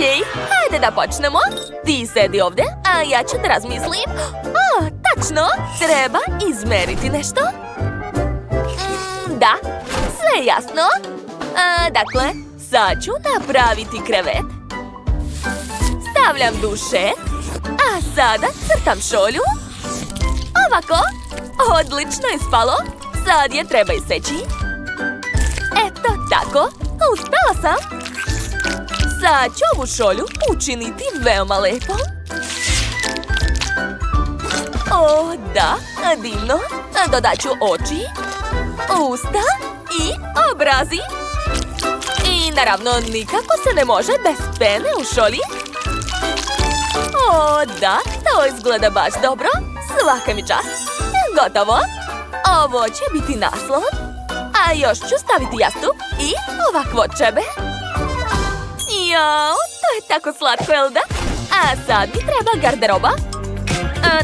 Okej, hajde da počnemo. Ti sedi ovdje, a ja ću da razmislim. Tačno, treba izmeriti nešto. Da, sve je jasno. Dakle, sad ću napraviti krevet. Stavljam duše. A sada crtam šolju. Ovako. Odlično ispalo. Sad je treba iseći. Eto tako. Uspela sam. Sad ću ovu šolju učiniti veoma lepom. O, da, divno. Dodat ću oči, usta i obrazi. I naravno nikako se ne može bez pene u šolji. O, da, to izgleda baš dobro. Svaka mi čast. Gotovo. Ovo će biti naslov. A još ću staviti jastup i ovakvo čebe. Jao, to je tako slatko, jel da? A sad mi treba garderoba.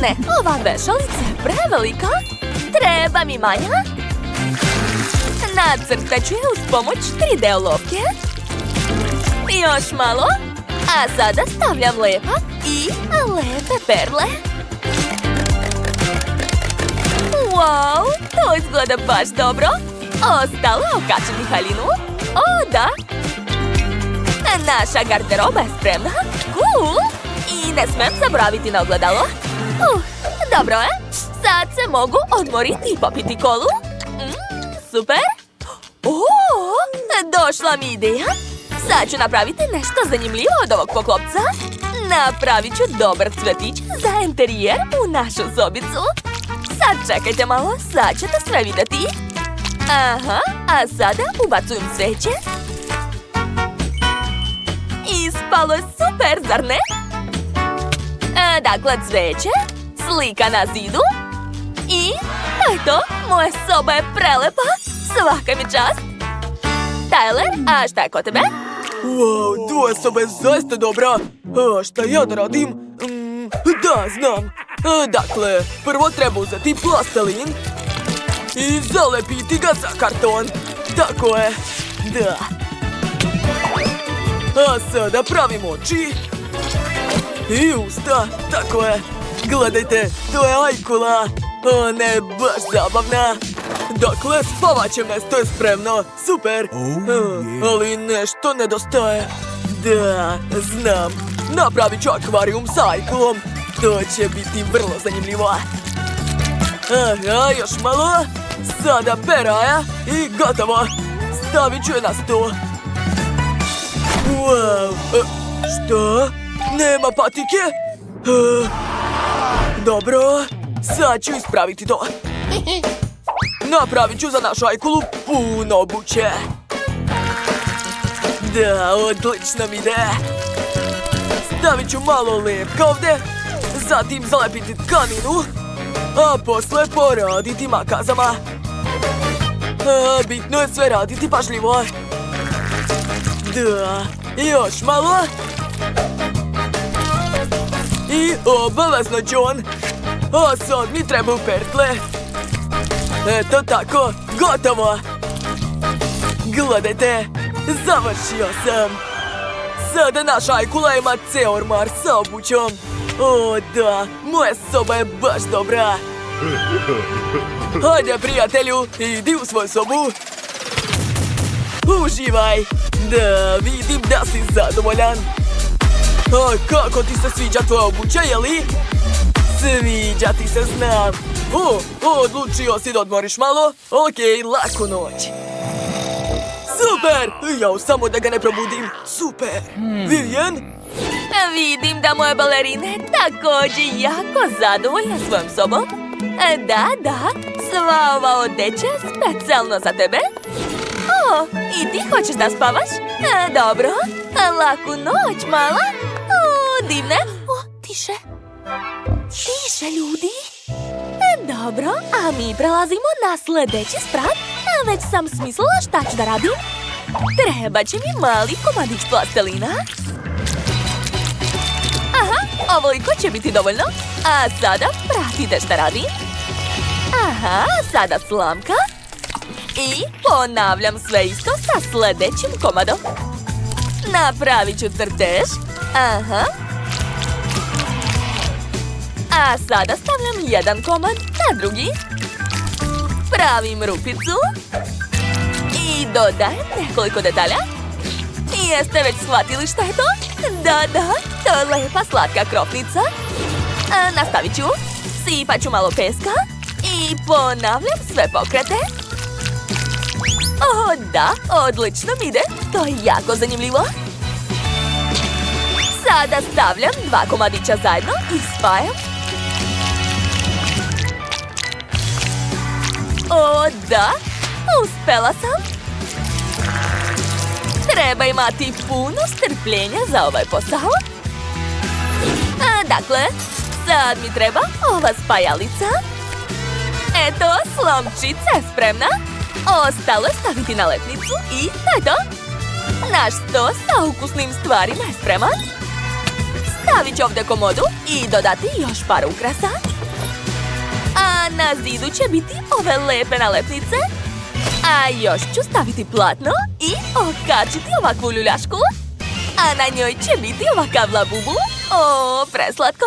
Ne, ova vešalica je prevelika. Treba mi manja. Nacrtat ću je uz pomoć 3D olovke. Još malo. A sada stavljam lepak i lepe perle. Wow, to izgleda baš dobro. Ostalo okačiti haljinu. O, da. Naša garderoba je spremna. Cool. I ne smem zaboraviti na ogledalo. Dobro je. Sad se mogu odmoriti i popiti kolu. Super. Došla mi ideja. Sad ću napraviti nešto zanimljivo od ovog poklopca. Napravit ću dobar cvetić za interijer u našu sobicu. Sad čekajte malo, sad ćete sve vidjeti. Aha, a sada ubacujem sveće. Ispalo je super, zar ne? Dakle, cveće, slika na zidu. I to je to, moja soba je prelepa. Svaka mi čast. Tyler, a šta je kod tebe? Wow, tvoja soba je zaista dobra. A šta ja da radim? Da, znam. Dakle, prvo treba uzeti plastelin i zalepiti ga za karton. Tako je. Da. A sada pravim oči i usta. Tako je. Gledajte, to je ajkula. Ona je baš zabavna. Dakle, spavaće mjesto je spremno. Super. Ali nešto nedostaje. Da, znam. Napravit ću akvarijum s ajkulom. To će biti vrlo zanimljivo. Aha, još malo. Sada peraja i gotovo. Stavit ću je na sto. Wow. Što? Nema patike? Dobro. Sad ću ispraviti to. Napravit ću za našu ajkulu puno obuće. Da, odlično mi ide. Stavit ću malo lepka ovdje. Zatim zalepiti tkaninu. A posle poraditi makazama. Bitno je sve raditi pažljivo. Da, još malo. I obavezno John. A sad mi trebaju pertle. Eto tako, gotovo. Gledajte, završio sam. Sada naša ajkula ima ceo ormar sa obućom. O da, moja soba je baš dobra. Hajde prijatelju, idi u svoju sobu. Uživaj. Da, vidim da si zadovoljan. A kako ti se sviđa tvoja obuća, jeli? Sviđa ti se, znam. Odlučio si da odmoriš malo? Okej, laku noć. Super! Ja samo da ga ne probudim. Super! Vivian? Vidim da moje balerine također jako zadovoljna svojom sobom. Da, sva ova odeća je specijalno za tebe. I ti hoćeš da spavaš? Dobro, laku noć, mala. Divne. Tiše. Tiše, ljudi. Dobro, a mi prelazimo na sljedeći sprat. Već sam smislila šta ću da radim. Treba će mi mali komadić plastelina. Aha, ovoliko će biti dovoljno. A sada pratite šta radim. Aha, sada slamka. I ponavljam sve isto sa sljedećim komadom. Napravit ću crtež. Aha. A sada stavljam jedan komad na drugi. Pravim rupicu. I dodajem nekoliko detalja. Jeste već shvatili šta je to? Da, to je lepa slatka krofnica. Nastavit ću. Sipat ću malo peska. I ponavljam sve pokrete. O, da, odlično mi ide. To je jako zanimljivo. Sada stavljam dva komadića zajedno i spajam. O, da, uspela sam. Treba imati puno strpljenja za ovaj posao. Dakle, sad mi treba ova spajalica. Eto, slomčica je spremna. Ostalo je staviti nalepnicu i to je to. Naš sto sa ukusnim stvarima je spreman. Stavit ću ovdje komodu i dodati još par ukrasa. A na zidu će biti ove lepe nalepnice. A još ću staviti platno i okačiti ovakvu ljuljašku. A na njoj će biti ovakav labubu. O, preslatko.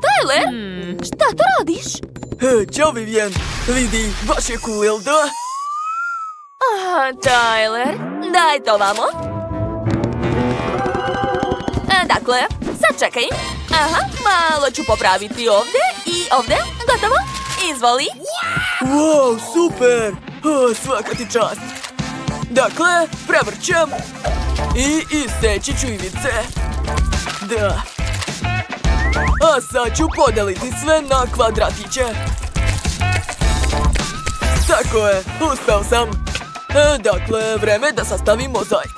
Tyler, šta to radiš? Ćao, Vivian. Vidi, baš je cool, jel da? Tyler, daj to vamo. Dakle, sad čekaj. Aha, malo ću popraviti ovdje i ovdje. Gotovo. Izvoli. Wow, super! Svaka ti čast. Dakle, prevrćem. I iseći ću ivice. Da. A sad ću podeliti sve na kvadratiće. Tako je, uspeo sam. Dakle, vreme da sastavim mozaik.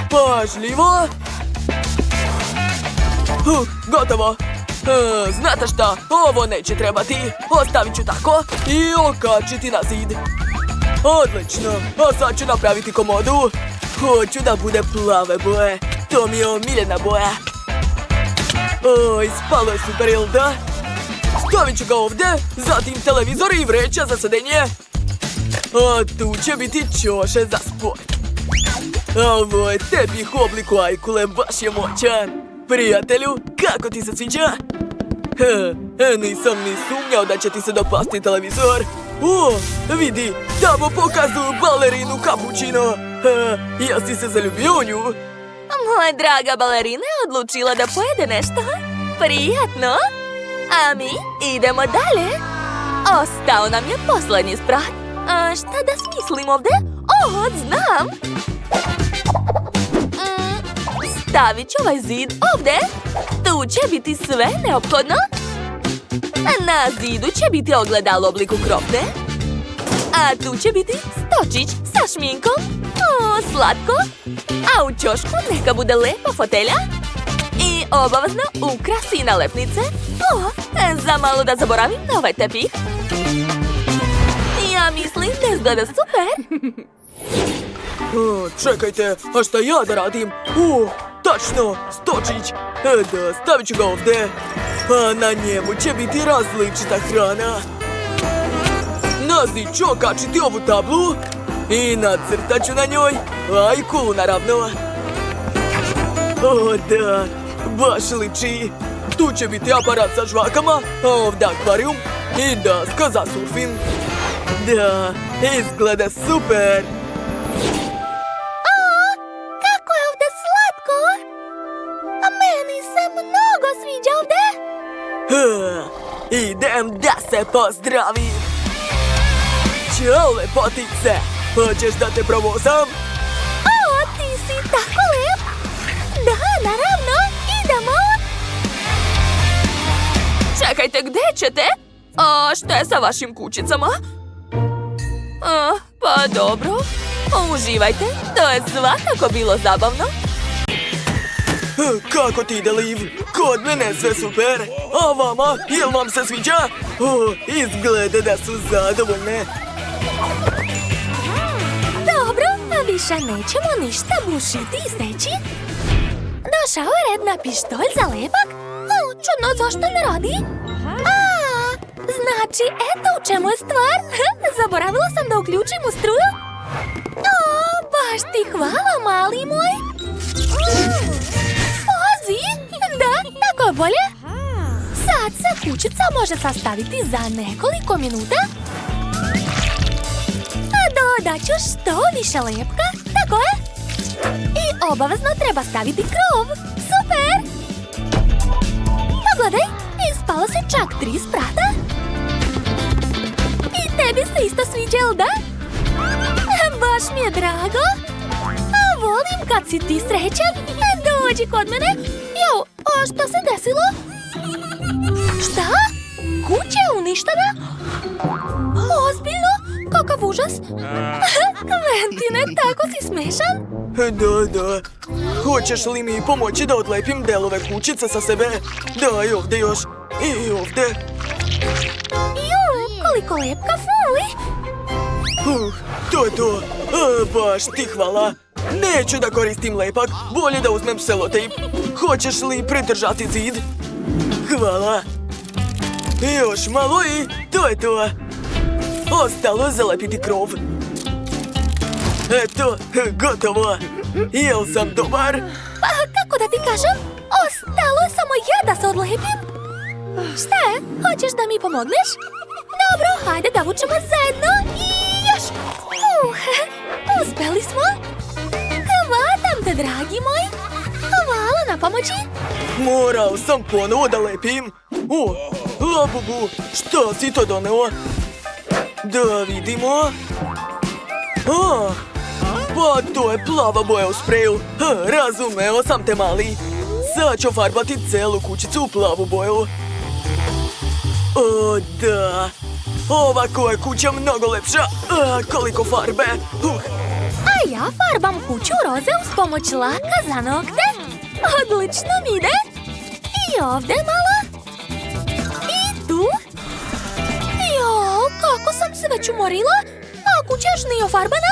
Pažljivo. Gotovo. Znate šta, ovo neće trebati. Ostavit ću tako i okačiti na zid. Odlično, a sad ću napraviti komodu. Hoću da bude plave boje. To mi je omiljena boja. Ispalo je super, jel da? Stavit ću ga ovdje, zatim televizor i vreća za sedenje. A tu će biti ćoše za sport. Ovo je tepih u obliku ajkule, baš je moćan. Prijatelju, kako ti se sviđa? Nisam ni sumnjao da će ti se dopasti televizor. O, vidi, tamo pokazuju balerinu Cappuccino. Jel si se zaljubio u nju? Moja draga balerina je odlučila da pojede nešto. Prijatno. A mi idemo dalje. Ostao nam je posljednji sprat. Šta da smislim ovdje? Znam. Stavit ću ovaj zid ovdje. Tu će biti sve neophodno. Na zidu će biti ogledalo u obliku krofne. A tu će biti stočić sa šminkom. Slatko. A u ćošku neka bude lepa fotelja. I obavezno ukrasi i nalepnice. Za malo da zaboravim na ovaj tepih. Ja mislim da izgleda super. Čekajte, a šta ja da radim? Tačno, stočić. Da, stavit ću ga ovdje. A na njemu će biti različita hrana. Na zid ću okačiti ovu tablu i nacrtat ću na njoj ajkulu, naravno. Da, baš liči. Tu će biti aparat sa žvakama, a ovdje akvarijum i daska za surfing. Da, izgleda super. Kako je ovdje slatko. A meni se mnogo sviđa ovdje. Idem da se pozdravim. Ćao, lepotice. Hoćeš da te provozam? Ti si tako lep. Da, naravno, idemo. Čekajte, gdje ćete? Šta je sa vašim kućicama? Pa dobro. Uživajte, to je svakako bilo zabavno. Kako ti ide, Liv? Kod mene sve super. A vama, jel vam se sviđa? Izgleda da su zadovoljne. Dobro, a više nećemo ništa bušiti i seći. Došao je red na pištolj za lepak. Čudno, zašto ne radi? Znači, eto u čemu je stvar. Zaboravila sam da uključim u struju. Baš ti hvala, mali moj. Pazi, da, tako je bolje. Sad se kućica može sastaviti za nekoliko minuta. A dodat ću što više lepka, tako je. I obavezno treba staviti krov. Super! Pogledaj, ispalo se čak 3 sprata. I tebi se isto sviđa, jel da? Baš mi je drago. A volim kad si ti srećan. Dođi kod mene. Jo, a šta se desilo? Šta? Kuća je uništena? Ozbiljno? Kakav užas? Kventine, tako si smešan? Da. Hoćeš li mi pomoći da odlepim delove kućice sa sebe? Da, i ovdje još. I ovdje. Ju, koliko lepka, fuj! To je to. Baš ti hvala. Neću da koristim lepak. Bolje da uzmem selotejp. Hoćeš li pridržati zid? Hvala. Još malo i to je to. Ostalo je zalepiti krov. Eto, gotovo. Jel sam dobar? Pa kako da ti kažem? Ostalo je samo ja da se odlepim. Šta je? Hoćeš da mi pomogneš? Dobro, hajde da vučemo zajedno i još. Uspeli smo. Hvatam te, dragi moj. Hvala na pomoći. Morao sam ponovo da lepim. O, Labubu, što si to doneo? Da vidimo. Pa to je plava boja u spreju. Razumeo sam te, mali. Sad ću farbati celu kućicu u plavu boju. O, da. Ovako je kuća mnogo lepša. Koliko farbe. A ja farbam kuću roze uz pomoć laka za nokte. Odlično mi ide. I ovdje malo. I tu. Jo, kako sam se već umorila. A kuća još nije ofarbana.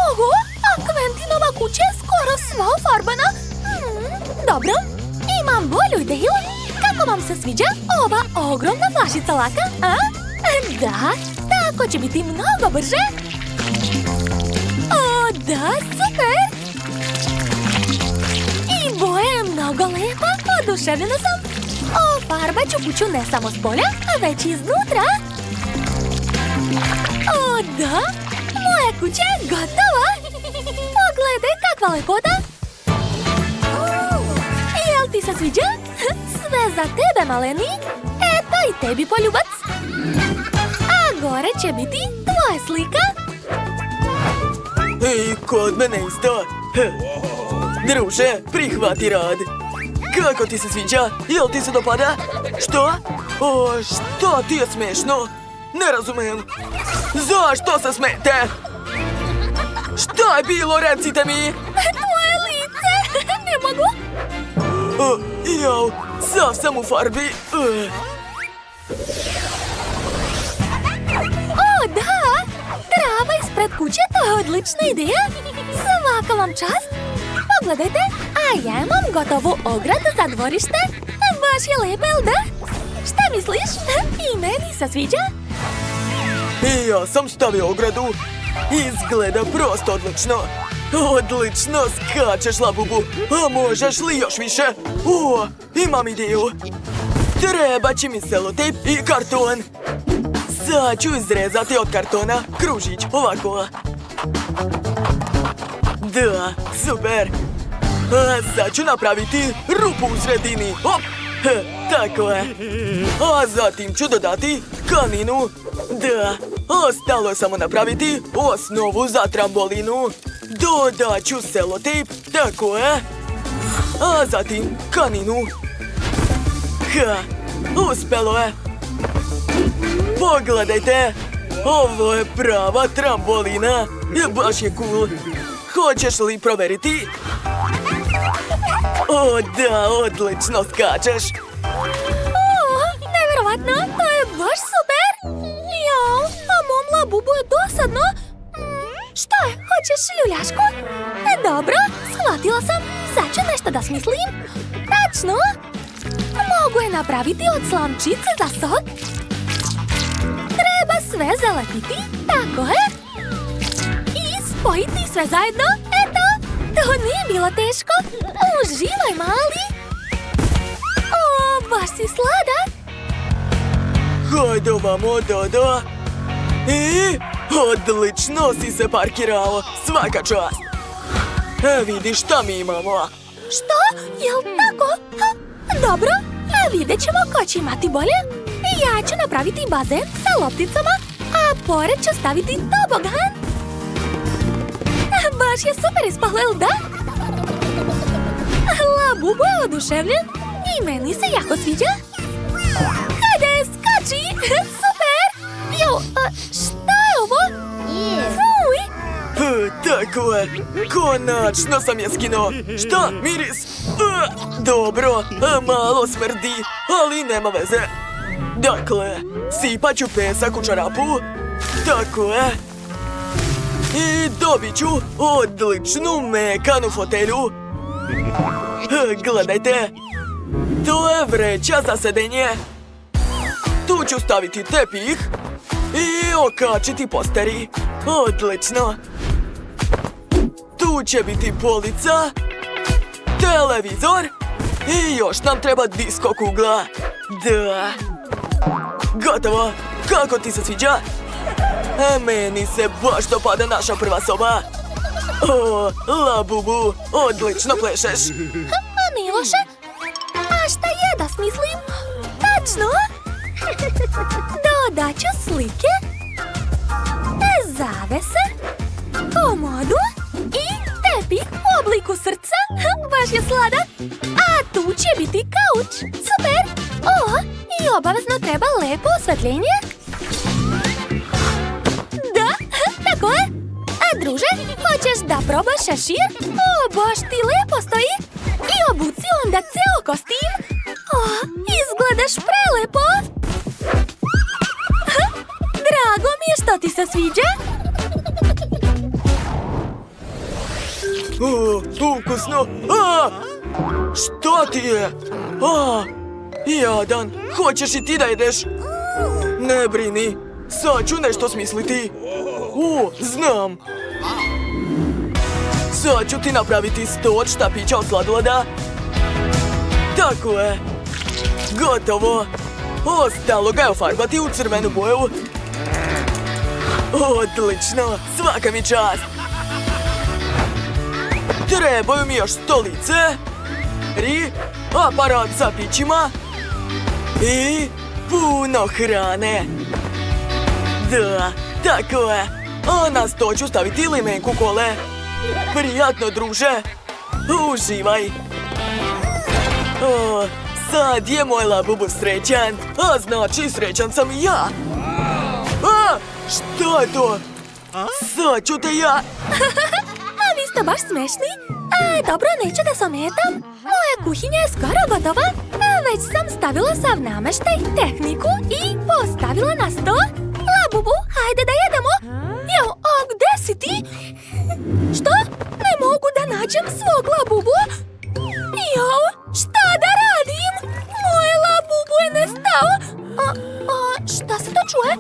Oho, a Kventinova kuća je skoro sva ofarbana. Dobro, imam bolju ideju. Kako vam se sviđa ova ogromna flašica laka, a? Da, tako će biti mnogo brže. O, da, super! I boja je mnogo lepa, oduševljena sam. Ofarbat ću kuću ne samo s polja, a već i iznutra. O, da, moja kuća je gotova. Pogledaj kakva lepota. Jel ti se sviđa? Sve za tebe, maleni. Eto i tebi poljubac. A gore će biti tvoja slika. I kod mene isto. Druže, prihvati rad. Kako ti se sviđa? Jel ti se dopada? Što? O, što ti je smešno? Ne razumem. Zašto se smete? Šta je bilo, recite mi? Tvoje lice. Ne mogu. Jao, sav sam u farbi. O, da! Trava ispred kuće, to je odlična ideja. Svaka vam čast. Pogledajte, a ja imam gotovu ogradu za dvorište. Baš je lepa, jel da? Šta misliš? I meni se sviđa? I ja sam stavio ogradu. Izgleda prosto odlično. Odlično skačeš, Labubu. A možeš li još više? O, imam ideju. Treba će mi selotejp i karton. Sad ću izrezati od kartona kružić, ovako. Da, super. A sad ću napraviti rupu u sredini. Hop, tako je. A zatim ću dodati kaninu. Da, ostalo je samo napraviti osnovu za trambolinu. Dodat ću selotejp, tako je. A zatim kaninu. Uspelo je. Pogledajte, ovo je prava trambolina. Baš je cool. Hoćeš li proveriti? O, da, odlično skačeš. Nevjerovatno, to je baš super. Jao, a mom Labubu je dosadno. Šta je, hoćeš ljuljašku? Dobro, shvatila sam. Sad ću nešto da smislim. Tačno. Mogu je napraviti od slamčice za sok. Treba sve zalepiti, tako je. I spojiti sve zajedno. To nije bilo teško. Uživaj, mali. O, baš si sladak. Hajde ovamo, Dodo. I, odlično si se parkirao. Svaka čast. Vidi šta mi imamo. Što? Jel tako? Dobro, vidjet ćemo ko će imati bolje. Ja ću napraviti bazen sa lopticama, a pored ću staviti tobogan. Baš je super ispalo, jel da? Labubu je oduševljen i meni se jako sviđa. Hajde, skači! Super! Jo, šta je ovo? Fuj! Tako je. Konačno sam je skinuo. Šta? Miris? Dobro, malo smrdi, ali nema veze. Dakle, sipat ću pesak u čarapu. Tako je. I dobit ću odličnu mekanu fotelju. Gledajte. To je vreća za sedenje. Tu ću staviti tepih i okačiti posteri. Odlično. Tu će biti polica, televizor i još nam treba disko kugla. Da. Gotovo. Kako ti se sviđa? Meni se baš dopada naša prva soba. O, Labubu, odlično plešeš. Nije loše. A šta je da smislim? Tačno. Dodat ću slike, zavese, komodu i tepih u obliku srca. Baš je sladak. A tu će biti kauč. Super. O, i obavezno treba lepo osvetljenje. Da, tako je. A druže, hoćeš da probaš šešir? O, baš ti lepo stoji. I obuci onda ceo kostim. O, izgledaš prelepo. Drago mi je što ti se sviđa. Ukusno. Što ti je? Jadan, hoćeš i ti da jedeš? Ne brini, sad ću nešto smisliti. Znam. Sad ću ti napraviti 100 štapića od sladoleda. Tako je. Gotovo. Ostalo ga je ofarbati u crvenu boju. Odlično, svaka mi čast. Trebaju mi još stolice, aparat sa pićima i puno hrane. Da, tako je. A na sto ću staviti limenku kole. Prijatno, druže. Uživaj. Sad je moj Labubu srećan, a znači srećan sam i ja. Šta je to? Sad ću te ja... A vi ste baš smešni. Dobro, neću da se ometam. Moja kuhinja je skoro gotova. Već sam stavila sav nameštaj, tehniku i postavila na sto. Labubu, hajde da jedemo. Jo, a gde si ti? Što? Ne mogu da nađem svog Labubu. Jo, šta da radim? Moj Labubu je nestao. Šta se to čuje?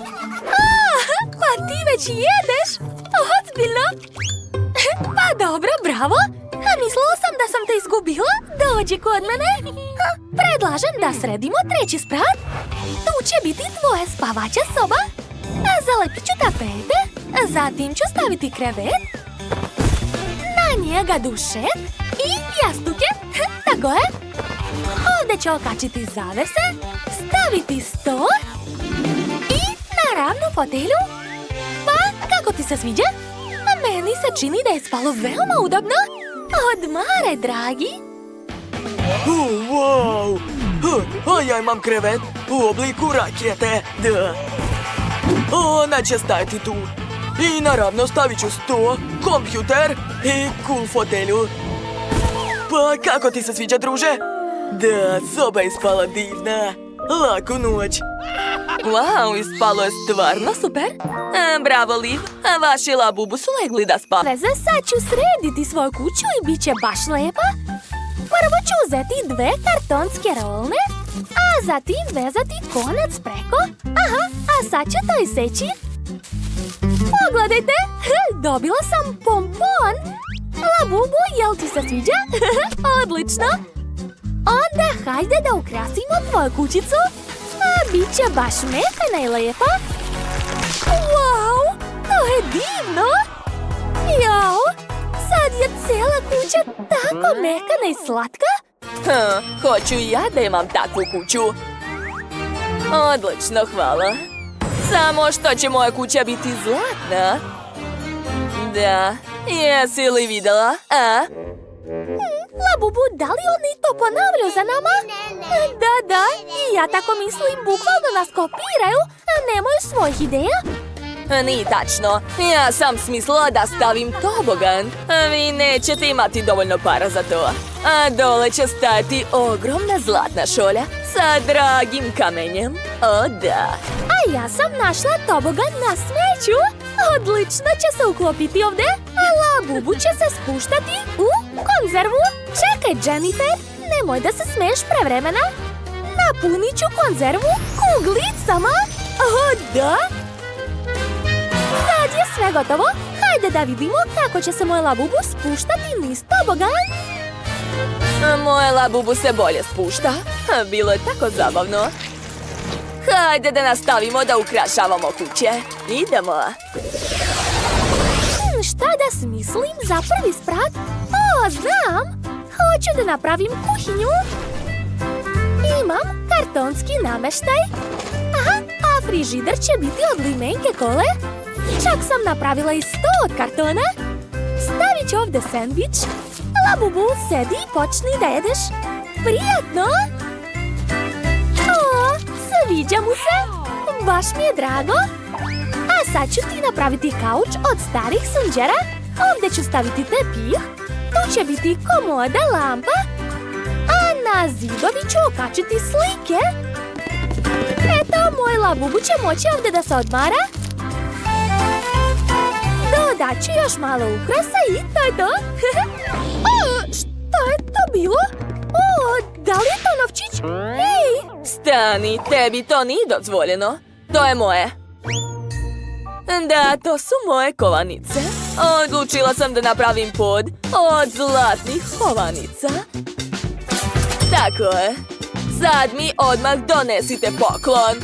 Pa ti već jedeš. Ozbiljno. Pa dobro, bravo. Mislila sam da sam te izgubila. Dođi kod mene. Predlažem da sredimo treći sprat. Tu će biti tvoja spavaća soba. Zalepit ću tapete. Zatim ću staviti krevet. Na njega dušek i jastuke. Tako je. Ovdje ću okačiti zavese, staviti sto i naravno fotelju. Pa, kako ti se sviđa? Meni se čini da je spalo veoma udobno. Odmaraj, dragi. Wow! A ja imam krevet u obliku rakete. Da. Ona će stajati tu. I naravno stavit ću sto, kompjuter i cool fotelju. Pa kako ti se sviđa, druže? Da, soba je ispala divna. Laku noć. Wow, ispalo je stvarno super. Bravo, Liv. Vaši Labubu su legli da spava. Veze, sad ću srediti svoju kuću i bit će baš lepa. Prvo ću uzeti 2 kartonske rolne, a zatim vezati konac preko. Aha, a sad ću to iseći. Pogledajte, dobila sam pompon. Labubu, jel ti se sviđa? Odlično! Onda hajde da ukrasimo tvoju kućicu. A bit će baš mekana i lepa. Wow, to je divno! Jao, sad je cijela kuća tako mekana i slatka. Hoću i ja da imam takvu kuću. Odlično, hvala. Samo što će moja kuća biti zlatna. Da, jesi li videla, a? Labubu, da li oni to ponavljaju za nama? Da, i ja tako mislim, bukvalno nas kopiraju, a nemaju svojih ideja. Nije tačno. Ja sam smislila da stavim tobogan. Vi nećete imati dovoljno para za to. A dole će stajati ogromna zlatna šolja sa dragim kamenjem. O da. A ja sam našla tobogan na smeću. Odlično će se uklopiti ovdje, a Labubu će se spuštati u konzervu. Čekaj, Jennifer, nemoj da se smeješ prevremena. Napunit ću konzervu kuglicama. O da! Sad je sve gotovo. Hajde da vidimo kako će se moj Labubu spuštati niz tobogan. Moje Labubu se bolje spušta. Bilo je tako zabavno. Hajde da nastavimo da ukrašavamo kuće. Idemo. Šta da smislim za prvi sprat? O, znam! Hoću da napravim kuhinju. Imam kartonski nameštaj. Aha, a frižider će biti od limenke kole. Čak sam napravila i sto od kartona. Stavit ću ovdje sendvič. Labubu, sedi i počni da jedeš. Prijatno! O, sviđa mu se. Baš mi je drago. A sad ću ti napraviti kauč od starih sunđera. Ovdje ću staviti tepih. Tu će biti komoda, lampa. A na zidovi ću okačiti slike. Eto, moj Labubu će moći ovdje da se odmara. Dodat ću još malo ukrasa i to je to. O, šta je to bilo? O, da li je to novčić? Hej! Stani, tebi to nije dozvoljeno. To je moje. Da, to su moje kovanice. Odlučila sam da napravim pod od zlatnih kovanica. Tako je. Sad mi odmah donesite poklon.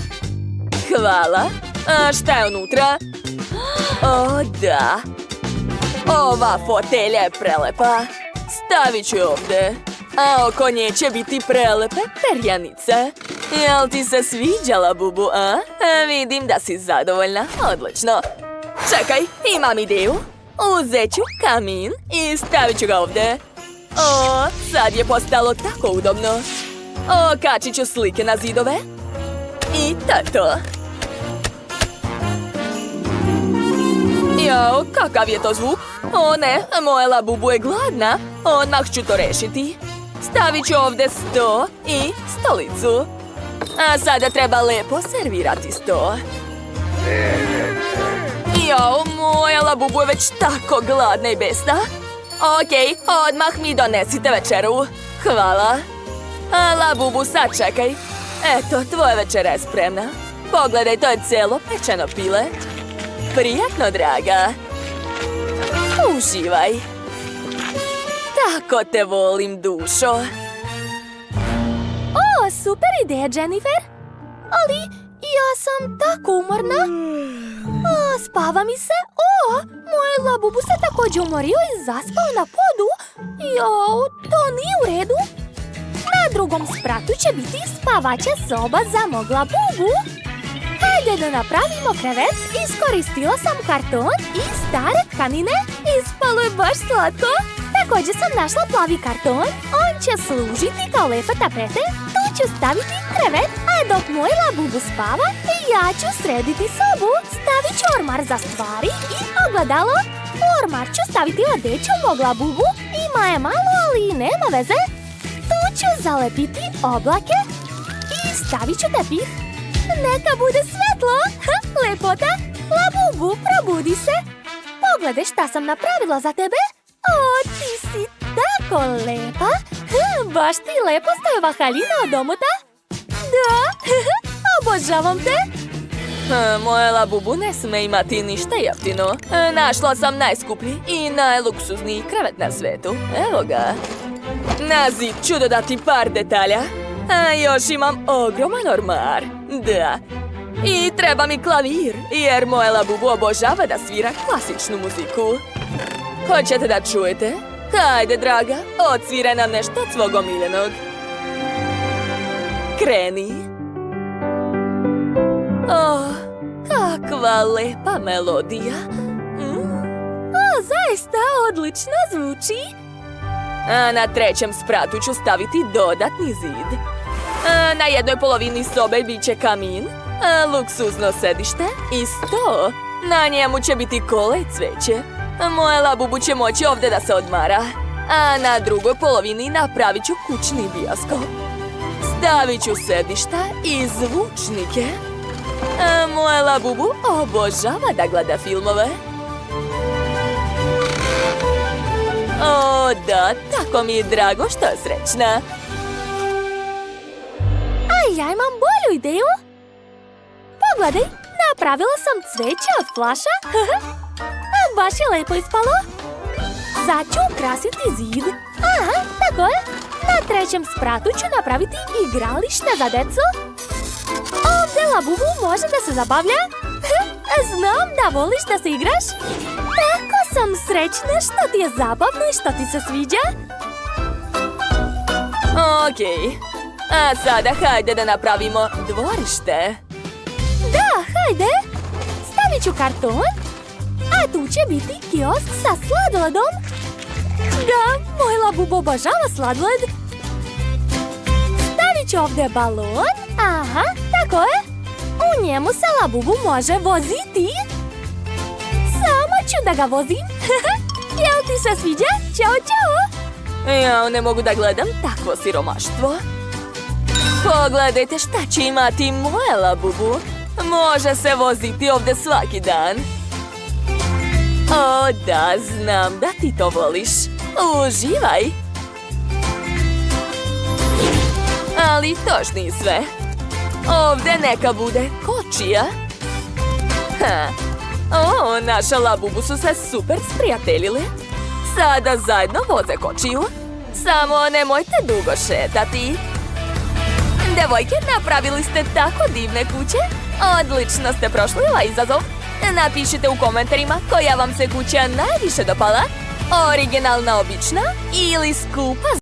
Hvala. A šta je unutra? O, da. Ova fotelja je prelepa. Stavit ću ovdje. A oko nje će biti prelepe perjanice. Jel ti se sviđa, Labubu, a? Vidim da si zadovoljna. Odlično. Čekaj, imam ideju. Uzet ću kamin i stavit ću ga ovdje. O, sad je postalo tako udobno. Okačit ću slike na zidove. I to je to. Jao, kakav je to zvuk? O ne, moja Labubu je gladna. Odmah ću to rešiti. Stavit ću ovdje sto i stolicu. A sada treba lepo servirati sto. Jao, moja Labubu je već tako gladna i besna. Okej, odmah mi donesite večeru. Hvala. A Labubu, sad čekaj. Eto, tvoja večera je spremna. Pogledaj, to je cijelo pečeno pile. Prijatno, draga. Uživaj. Tako te volim, dušo. O, super ideja, Jennifer. Ali ja sam tako umorna. O, spava mi se. O, moj Labubu se također umorio i zaspao na podu. Jao, to nije u redu. Na drugom spratu će biti spavaća soba za mog Labubu. Hajde da napravimo krevet. Iskoristila sam karton i stare tkanine. Ispalo je baš slatko. Također sam našla plavi karton. On će služiti kao lepe tapete. Tu ću staviti krevet, a dok moj Labubu spava, ja ću srediti sobu. Stavit ću ormar za stvari i ogledalo. U ormar ću staviti odeću mog Labubu. Ima je malo, ali nema veze. Tu ću zalepiti oblake i stavit ću tepih. Neka bude svetlo. Lepota. Labubu, probudi se. Pogledaj šta sam napravila za tebe. O, ti si tako lepa. Baš ti lepo stoji ova haljina od omota. Da, obožavam te. Moje Labubu ne sme imati ništa jeftino. Našla sam najskuplji i najluksuzniji krevet na svetu. Evo ga. Na zid ću dodati par detalja. A još imam ogroman ormar. Da. I treba mi klavir, jer moje Labubu obožava da svira klasičnu muziku. Hoćete da čujete? Hajde, draga, odsviraj nam nešto od svog omiljenog. Kreni. Oh, kakva lepa melodija. O, zaista odlično zvuči. A na trećem spratu ću staviti dodatni zid. Na jednoj polovini sobe bit će kamin, luksuzno sedište i sto. Na njemu će biti kola i cveće. Moje Labubu će moći ovdje da se odmara. A na drugoj polovini napravit ću kućni bioskop. Stavit ću sedišta i zvučnike. Moje Labubu obožava da gleda filmove. O, da, tako mi je drago što je srećna. A ja imam bolju ideju. Pogledaj, napravila sam cveće od flaša. Baš je lepo ispalo. Sad ću ukrasiti zid. Aha, tako je. Na trećem spratu ću napraviti igralište za decu. Ovdje Labubu može da se zabavlja. Znam da voliš da se igraš. Tako sam srećna što ti je zabavno i što ti se sviđa. Okej. A sada hajde da napravimo dvorište. Da, hajde. Stavit ću karton. A tu će biti kiosk sa sladoledom. Da, moj Labubu obožava sladoled. Stavit ću ovdje balon. Aha, tako je. U njemu se Labubu može voziti. Samo ću da ga vozim. Jel ti se sviđa? Ćao, čao. Ja ne mogu da gledam takvo siromaštvo. Pogledajte šta će imati moje Labubu. Može se voziti ovdje svaki dan. O, da, znam da ti to voliš. Uživaj. Ali to još nije sve. Ovdje neka bude kočija. O, naša Labubu su se super sprijateljili. Sada zajedno voze kočiju. Samo nemojte dugo šetati. Devojke, napravili ste tako divne kuće. Odlično ste prošli ovaj izazov. Napišite u komentarima koja vam se kuća najviše dopala. Originalna, obična ili skupa